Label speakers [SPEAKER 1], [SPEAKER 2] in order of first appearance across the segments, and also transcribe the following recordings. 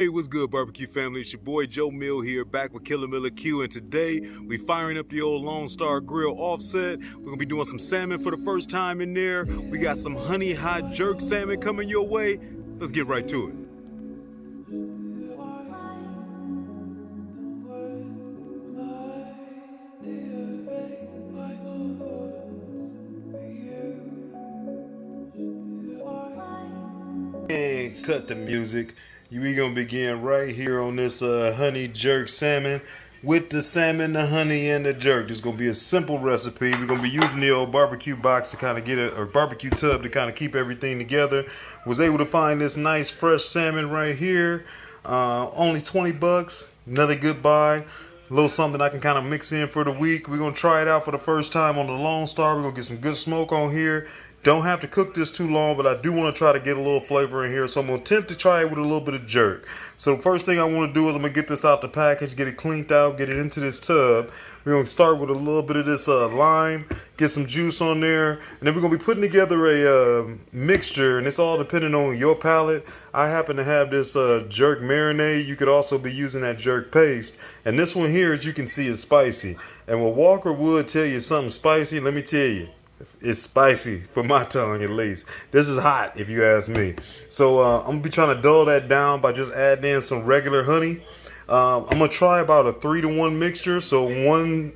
[SPEAKER 1] Hey, what's good, barbecue family? It's your boy Joe Mill here, back with Killer Miller Q, and today we firing up the old Lone Star Grill offset. We're gonna be doing some salmon for the first time in there. We got some honey hot jerk salmon coming your way. Let's get right to it. And cut the music. We gonna begin right here on this honey jerk salmon with the salmon, the honey, and the jerk. This is gonna be a simple recipe. We're gonna be using the old barbecue box to kind of get it, or barbecue tub to kind of keep everything together. Was able to find this nice fresh salmon right here. Only 20 bucks. Another good buy. A little something I can kind of mix in for the week. We're gonna try it out for the first time on the Lone Star. We're gonna get some good smoke on here. Don't have to cook this too long, but I do want to try to get a little flavor in here. So I'm going to attempt to try it with a little bit of jerk. So the first thing I want to do is I'm going to get this out the package, get it cleaned out, get it into this tub. We're going to start with a little bit of this lime, get some juice on there. And then we're going to be putting together a mixture, and it's all depending on your palate. I happen to have this jerk marinade. You could also be using that jerk paste. And this one here, as you can see, is spicy. And when Walker would tell you something spicy, let me tell you, it's spicy for my tongue, at least. This is hot, if you ask me. So I'm gonna be trying to dull that down by just adding in some regular honey. I'm gonna try about a 3-to-1 mixture. So one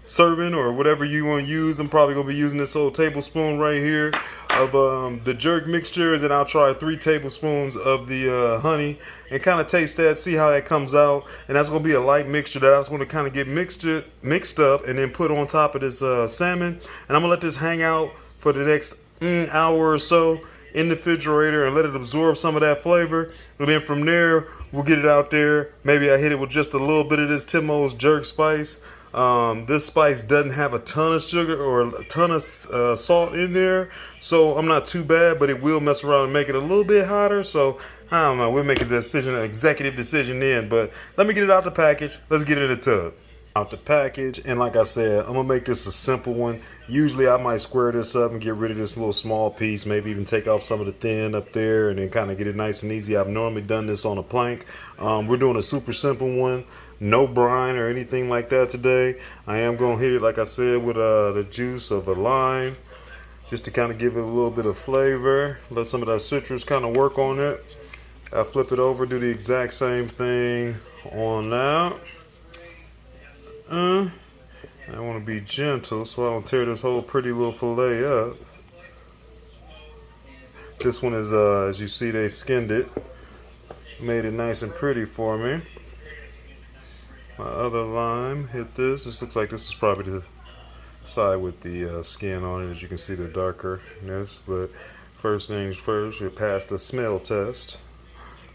[SPEAKER 1] serving or whatever you want to use. I'm probably gonna be using this old tablespoon right here of the jerk mixture, and then I'll try 3 tablespoons of the honey and kind of taste that, see how that comes out. And that's gonna be a light mixture that I was gonna kind of get mixed up and then put on top of this salmon. And I'm gonna let this hang out for the next hour or so in the refrigerator and let it absorb some of that flavor. And then from there, we'll get it out there. Maybe I hit it with just a little bit of this Timo's jerk spice. This spice doesn't have a ton of sugar or a ton of salt in there, so I'm not too bad, but it will mess around and make it a little bit hotter. So I don't know, we'll make a decision, an executive decision then. But let me get it out the package. Let's get it in the tub. Out the package, and like I said, I'm gonna make this a simple one. Usually I might square this up and get rid of this little small piece, maybe even take off some of the thin up there and then kind of get it nice and easy. I've normally done this on a plank. We're doing a super simple one, no brine or anything like that today. I am gonna hit it, like I said, with the juice of a lime, just to kind of give it a little bit of flavor, let some of that citrus kind of work on it. I flip it over, do the exact same thing on that. I want to be gentle so I don't tear this whole pretty little fillet up. This one is, as you see, they skinned it. Made it nice and pretty for me. My other lime hit this. This looks like this is probably the side with the skin on it. As you can see, the darkerness. But first things first, it passed the smell test.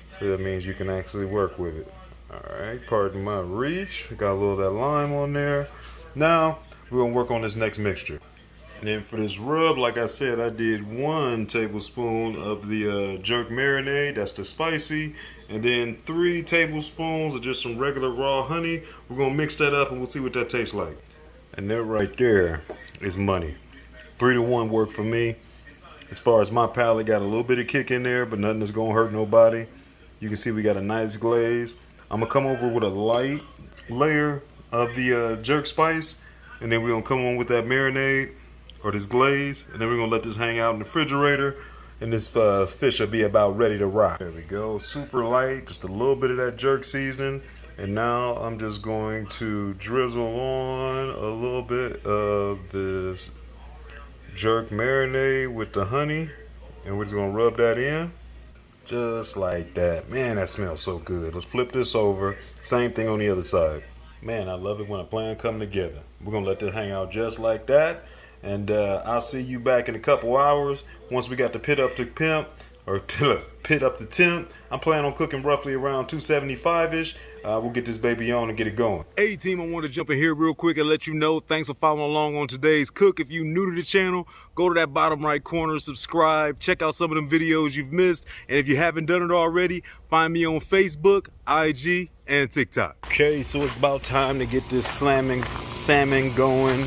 [SPEAKER 1] So that means you can actually work with it. Alright, pardon my reach. Got a little of that lime on there. Now, we're going to work on this next mixture. And then for this rub, like I said, I did 1 tablespoon of the jerk marinade. That's the spicy. And then 3 tablespoons of just some regular raw honey. We're going to mix that up and we'll see what that tastes like. And that right there is money. 3-to-1 worked for me. As far as my palate, got a little bit of kick in there, but nothing that's going to hurt nobody. You can see we got a nice glaze. I'm going to come over with a light layer of the jerk spice, and then we're going to come on with that marinade or this glaze, and then we're going to let this hang out in the refrigerator, and this fish will be about ready to rock. There we go. Super light, just a little bit of that jerk seasoning. And now I'm just going to drizzle on a little bit of this jerk marinade with the honey, and we're just going to rub that in. Just like that. Man, that smells so good. Let's flip this over. Same thing on the other side. Man, I love it when a plan come together. We're going to let this hang out just like that. And I'll see you back in a couple hours once we got the pit up to pimp, or pit up to temp. I'm planning on cooking roughly around 275-ish. We'll get this baby on and get it going. Hey team, I want to jump in here real quick and let you know, thanks for following along on today's cook. If you're new to the channel, go to that bottom right corner, subscribe, check out some of them videos you've missed. And if you haven't done it already, find me on Facebook, IG, and TikTok. Okay, so it's about time to get this salmon going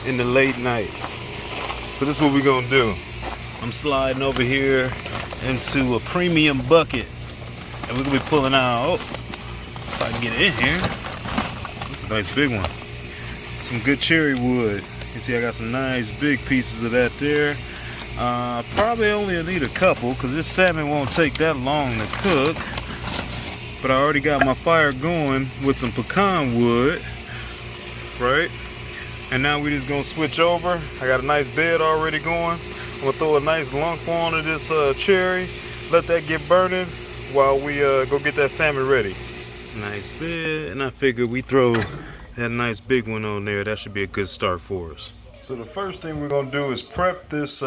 [SPEAKER 1] in the late night. So this is what we're gonna do. I'm sliding over here into a premium bucket And we're gonna be pulling out, if I can get it in here. It's a nice big one. Some good cherry wood. You see I got some nice big pieces of that there. Probably only need a couple because this salmon won't take that long to cook. But I already got my fire going with some pecan wood, right? And now we just gonna switch over. I got a nice bed already going. I'm gonna throw a nice lump onto this cherry, let that get burning while we go get that salmon ready. Nice bed, and I figured we throw that nice big one on there. That should be a good start for us. So the first thing we're gonna do is prep this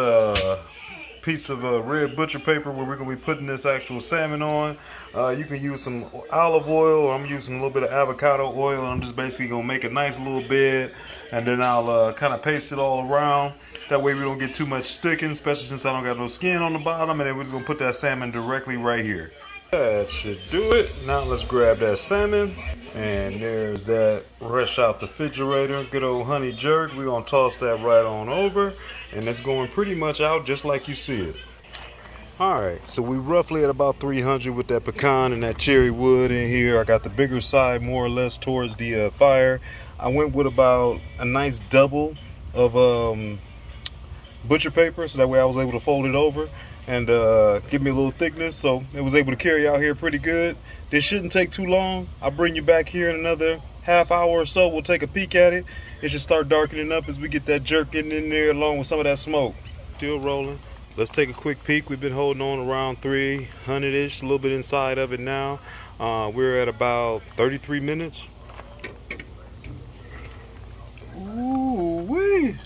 [SPEAKER 1] piece of red butcher paper where we're gonna be putting this actual salmon on. You can use some olive oil, or I'm using a little bit of avocado oil, and I'm just basically gonna make a nice little bed, and then I'll kind of paste it all around. That way we don't get too much sticking, especially since I don't got no skin on the bottom, and then we're just gonna put that salmon directly right here. That should do it. Now let's grab that salmon, and there's that fresh out the refrigerator, good old honey jerk. We're gonna toss that right on over, and it's going pretty much out just like you see it. Alright, so we roughly at about 300 with that pecan and that cherry wood in here. I got the bigger side more or less towards the fire. I went with about a nice double of butcher paper, so that way I was able to fold it over and give me a little thickness, so it was able to carry out here pretty good. This shouldn't take too long. I'll bring you back here in another half hour or so. We'll take a peek at it. It should start darkening up as we get that jerk getting in there along with some of that smoke. Still rolling. Let's take a quick peek. We've been holding on around 300-ish, a little bit inside of it now. We're at about 33 minutes. Ooh wee!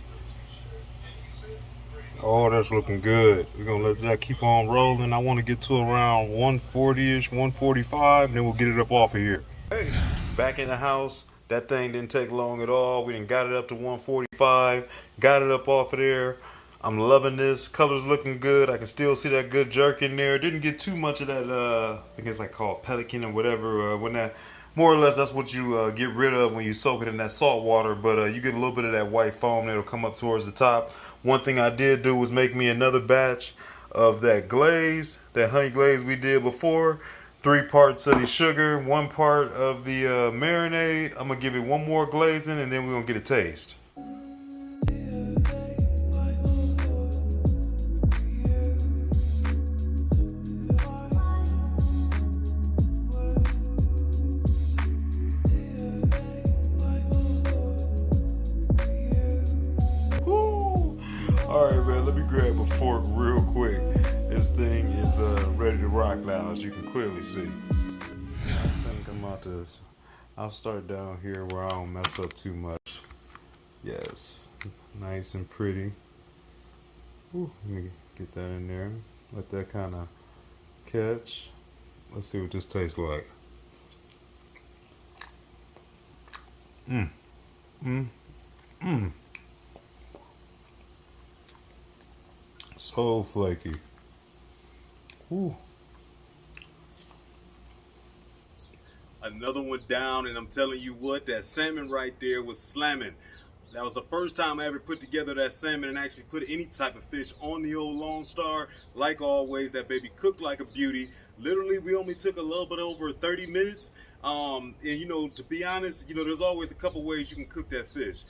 [SPEAKER 1] Oh, that's looking good. We're gonna let that keep on rolling. I want to get to around 140-ish, 145, and then we'll get it up off of here. Hey, back in the house. That thing didn't take long at all. We done got it up to 145, got it up off of there. I'm loving this. Color's looking good. I can still see that good jerk in there. Didn't get too much of that, I think it's like called pelican or whatever. When that, more or less, that's what you get rid of when you soak it in that salt water. But you get a little bit of that white foam that'll come up towards the top. One thing I did do was make me another batch of that glaze, that honey glaze we did before. 3 parts of the sugar, 1 part of the marinade. I'm gonna give it 1 more glazing, and then we're gonna get a taste. Alright, man, let me grab a fork real quick. This thing is ready to rock now, as you can clearly see. I think I'm about to, I'll start down here where I don't mess up too much. Yes, nice and pretty. Ooh, let me get that in there. Let that kind of catch. Let's see what this tastes like. So flaky. Ooh. Another one down, and I'm telling you what, that salmon right there was slamming. That was the first time I ever put together that salmon and actually put any type of fish on the old Lone Star. Like always, that baby cooked like a beauty. Literally, we only took a little bit over 30 minutes. And you know, to be honest, you know, there's always a couple ways you can cook that fish.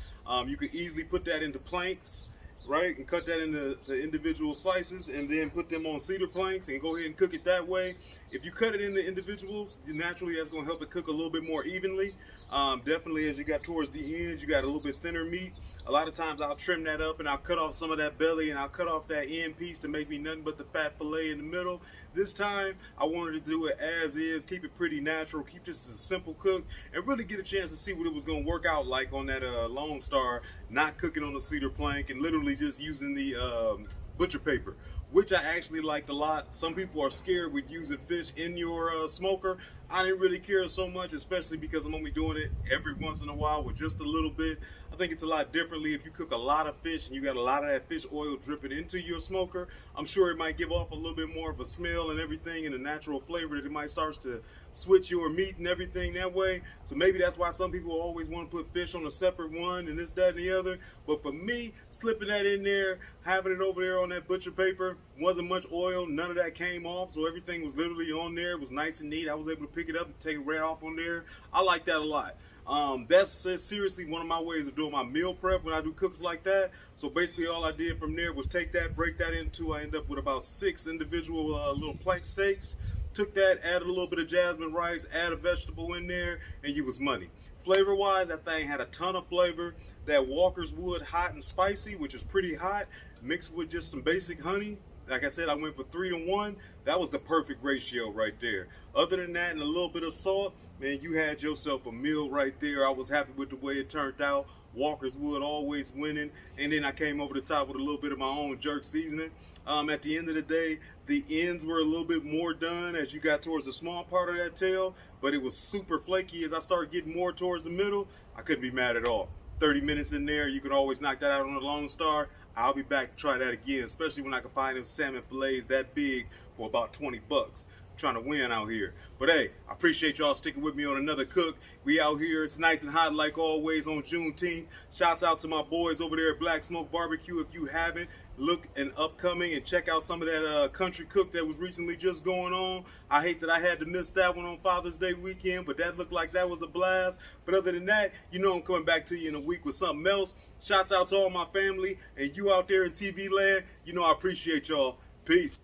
[SPEAKER 1] You could easily put that into planks, right, and cut that into individual slices and then put them on cedar planks and go ahead and cook it that way. If you cut it into individuals, naturally that's going to help it cook a little bit more evenly. Definitely as you got towards the end, you got a little bit thinner meat. A lot of times I'll trim that up and I'll cut off some of that belly and I'll cut off that end piece to make me nothing but the fat fillet in the middle. This time I wanted to do it as is, keep it pretty natural, keep this as a simple cook, and really get a chance to see what it was going to work out like on that Lone Star, not cooking on the cedar plank and literally just using the butcher paper, which I actually liked a lot. Some people are scared with using fish in your smoker. I didn't really care so much, especially because I'm only doing it every once in a while with just a little bit. I think it's a lot differently if you cook a lot of fish and you got a lot of that fish oil dripping into your smoker. I'm sure it might give off a little bit more of a smell and everything, and a natural flavor that it might start to switch your meat and everything that way. So maybe that's why some people always want to put fish on a separate one and this, that, and the other. But for me, slipping that in there, having it over there on that butcher paper, wasn't much oil, none of that came off, so everything was literally on there. It was nice and neat. I was able to pick it up and take it right off on there. I like that a lot. That's seriously one of my ways of doing my meal prep when I do cooks like that. So basically all I did from there was take that, break that into, I end up with about 6 individual little plank steaks. Took that, added a little bit of jasmine rice, add a vegetable in there, and you was money. Flavor wise, that thing had a ton of flavor. That Walker's Wood hot and spicy, which is pretty hot, mixed with just some basic honey. Like I said, I went for 3 to 1. That was the perfect ratio right there. Other than that and a little bit of salt, man, you had yourself a meal right there. I was happy with the way it turned out. Walker's Wood always winning. And then I came over the top with a little bit of my own jerk seasoning. At the end of the day, the ends were a little bit more done as you got towards the small part of that tail, but it was super flaky as I started getting more towards the middle. I couldn't be mad at all. 30 minutes in there, you can always knock that out on the Lone Star. I'll be back to try that again, especially when I can find them salmon fillets that big for about 20 bucks. I'm trying to win out here. But hey, I appreciate y'all sticking with me on another cook. We out here, it's nice and hot like always on Juneteenth. Shouts out to my boys over there at Black Smoke Barbecue. If you haven't, look and upcoming and check out some of that country cook that was recently just going on. I hate that I had to miss that one on Father's Day weekend, but that looked like that was a blast. But other than that, you know I'm coming back to you in a week with something else. Shouts out to all my family and you out there in TV land. You know I appreciate y'all. Peace.